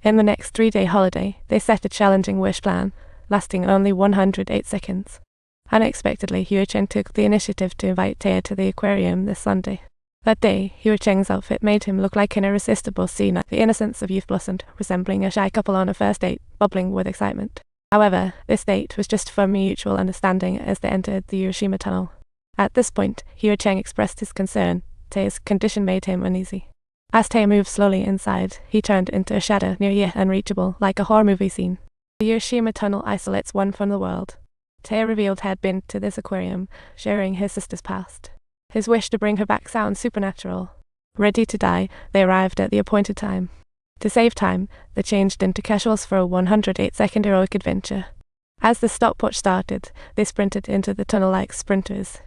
In the next 3-day holiday, they set a challenging wish plan, lasting only 108 seconds. Unexpectedly, Hyo-chang took the initiative to invite Taya to the aquarium this Sunday. That day, Hyo-chang's outfit made him look like an irresistible scene. The innocence of youth blossomed, resembling a shy couple on a first date, bubbling with excitement. However, this date was just for mutual understanding as they entered the Urashima tunnel. At this point, Hyo-chang expressed his concern. Taya's condition made him uneasy. As Taya moved slowly inside, he turned into a shadow near yet unreachable, like a horror movie scene. The Urashima tunnel isolates one from the world. Taya revealed he had been to this aquarium, sharing his sister's past. His wish to bring her back sounds supernatural. Ready to die, they arrived at the appointed time. To save time, they changed into casuals for a 108-second heroic adventure. As the stopwatch started, they sprinted into the tunnel like sprinters.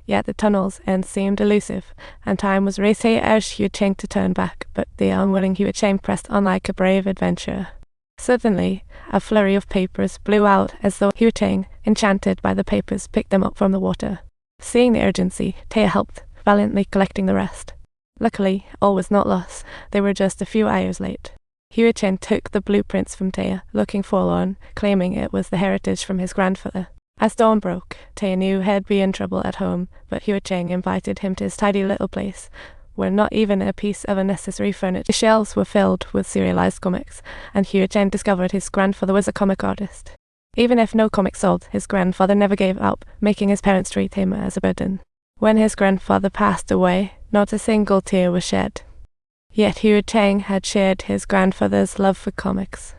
Yet the tunnel's end seemed elusive, and time was raced. Taya urged Hyo-chang to turn back, but the unwilling Hyo-chang pressed on like a brave adventurer. Suddenly, a flurry of papers blew out as though Hyo-chang, enchanted by the papers, picked them up from the water. Seeing the urgency, Taya helped, valiantly collecting the rest. Luckily, all was not lost. They were just a few hours late. Hyo-chang took the blueprints from Taya, looking forlorn, claiming it was the heritage from his grandfather. As dawn broke, Taya knew he'd be in trouble at home, but Hyo-chang invited him to his tidy little place, where not even a piece of unnecessary furniture. The shelves were filled with serialized comics, and Hyo-chang discovered his grandfather was a comic artist. Even if no comics sold, his grandfather never gave up, making his parents treat him as a burden. When his grandfather passed away, not a single tear was shed. Yet Hyo-chang had shared his grandfather's love for comics.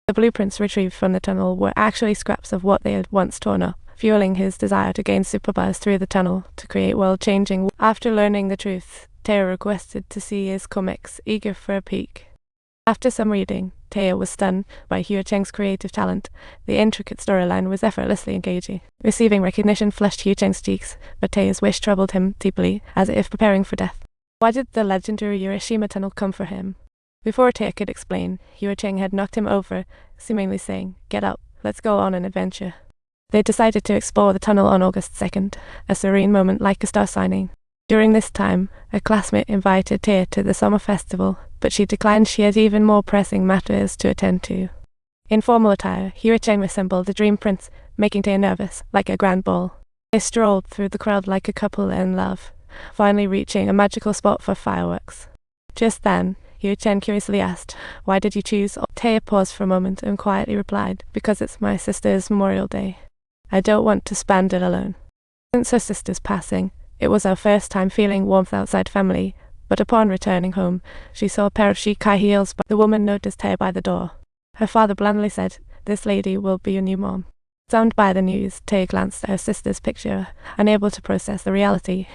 The blueprints retrieved from the tunnel were actually scraps of what they had once torn up, fueling his desire to gain superpowers through the tunnel to create world-changing. After learning the truth, Taya requested to see his comics, eager for a peek. After some reading, Taya was stunned by Hyo-chang's creative talent. The intricate storyline was effortlessly engaging. Receiving recognition flushed Hyo-chang's cheeks, but Taya's wish troubled him deeply, as if preparing for death. Why did the legendary Urashima tunnel come for him? Before Taya could explain, Hyo-chang had knocked him over, seemingly saying, "Get up, let's go on an adventure." They decided to explore the tunnel on August 2nd, a serene moment like a star signing. During this time, a classmate invited Taya to the summer festival, but she declined. She had even more pressing matters to attend to. In formal attire, Hyo-chang resembled the dream prince, making Taya nervous, like a grand ball. They strolled through the crowd like a couple in love, finally reaching a magical spot for fireworks. Just then, Hyo-chang curiously asked, "Why did you choose?" Taya paused for a moment and quietly replied, "Because it's my sister's Memorial Day. I don't want to spend it alone." Since her sister's passing, it was her first time feeling warmth outside family, but upon returning home, she saw a pair of chic high heels. The woman noticed Taya by the door. Her father blandly said, "This lady will be your new mom." Stunned by the news, Taya glanced at her sister's picture, unable to process the reality,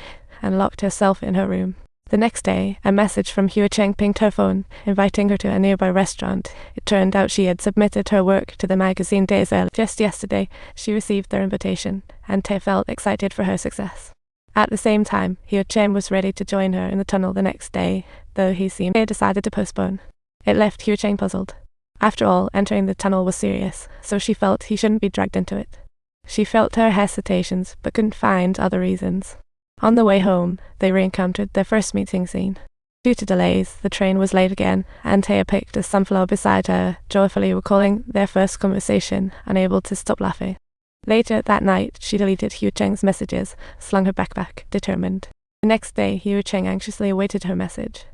and locked herself in her room. The next day, a message from Hyo-chang pinged her phone, inviting her to a nearby restaurant. It turned out she had submitted her work to the magazine days early. Just yesterday, she received their invitation, and Taya felt excited for her success. At the same time, Hyo-chang was ready to join her in the tunnel the next day, though he seemed Taya decided to postpone. It left Hyo-chang puzzled. After all, entering the tunnel was serious, so she felt he shouldn't be dragged into it. She felt her hesitations, but couldn't find other reasons. On the way home, they re-encountered their first meeting scene. Due to delays, the train was late again, and Taya picked a sunflower beside her, joyfully recalling their first conversation, unable to stop laughing. Later that night, she deleted Hyo-chang's messages, slung her backpack, determined. The next day, Hyo-chang anxiously awaited her message.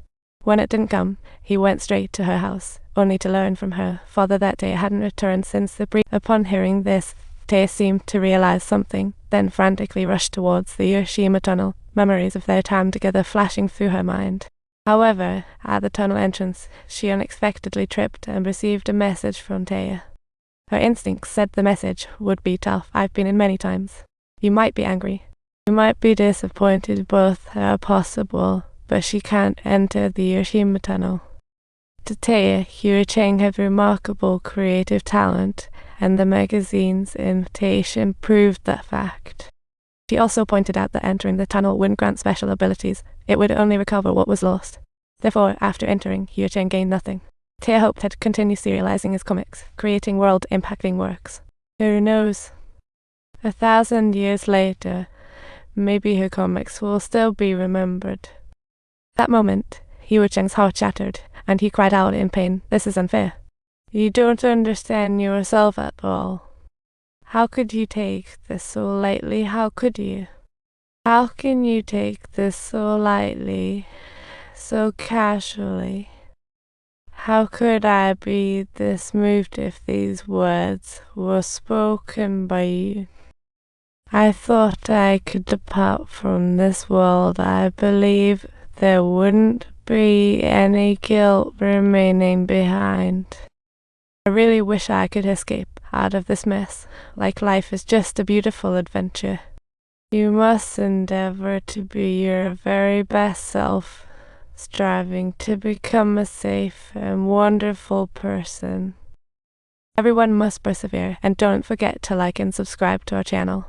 When it didn't come, he went straight to her house, only to learn from her father that Taya hadn't returned since the brief. Upon hearing this, Taya seemed to realize something, then frantically rushed towards the Urashima tunnel, memories of their time together flashing through her mind. However, at the tunnel entrance, she unexpectedly tripped and received a message from Taya. Her instincts said the message would be tough. "I've been in many times. You might be angry. You might be disappointed. Both are possible, but she can't enter the Urashima tunnel." To Taya, Hyo-chang had remarkable creative talent, and the magazine's invitation proved that fact. She also pointed out that entering the tunnel wouldn't grant special abilities, it would only recover what was lost. Therefore, after entering, Hyo-chang gained nothing. Taya hoped to continue serializing his comics, creating world-impacting works. Who knows? 1,000 years later, maybe her comics will still be remembered. At that moment, Hyo-chang's heart shattered, and he cried out in pain, "This is unfair. You don't understand yourself at all. How could you take this so lightly? How could you? How can you take this so lightly, so casually? How could I be this moved if these words were spoken by you? I thought I could depart from this world. I believe there wouldn't be any guilt remaining behind. I really wish I could escape out of this mess, like life is just a beautiful adventure. You must endeavor to be your very best self, striving to become a safe and wonderful person. Everyone must persevere, and don't forget to like and subscribe to our channel.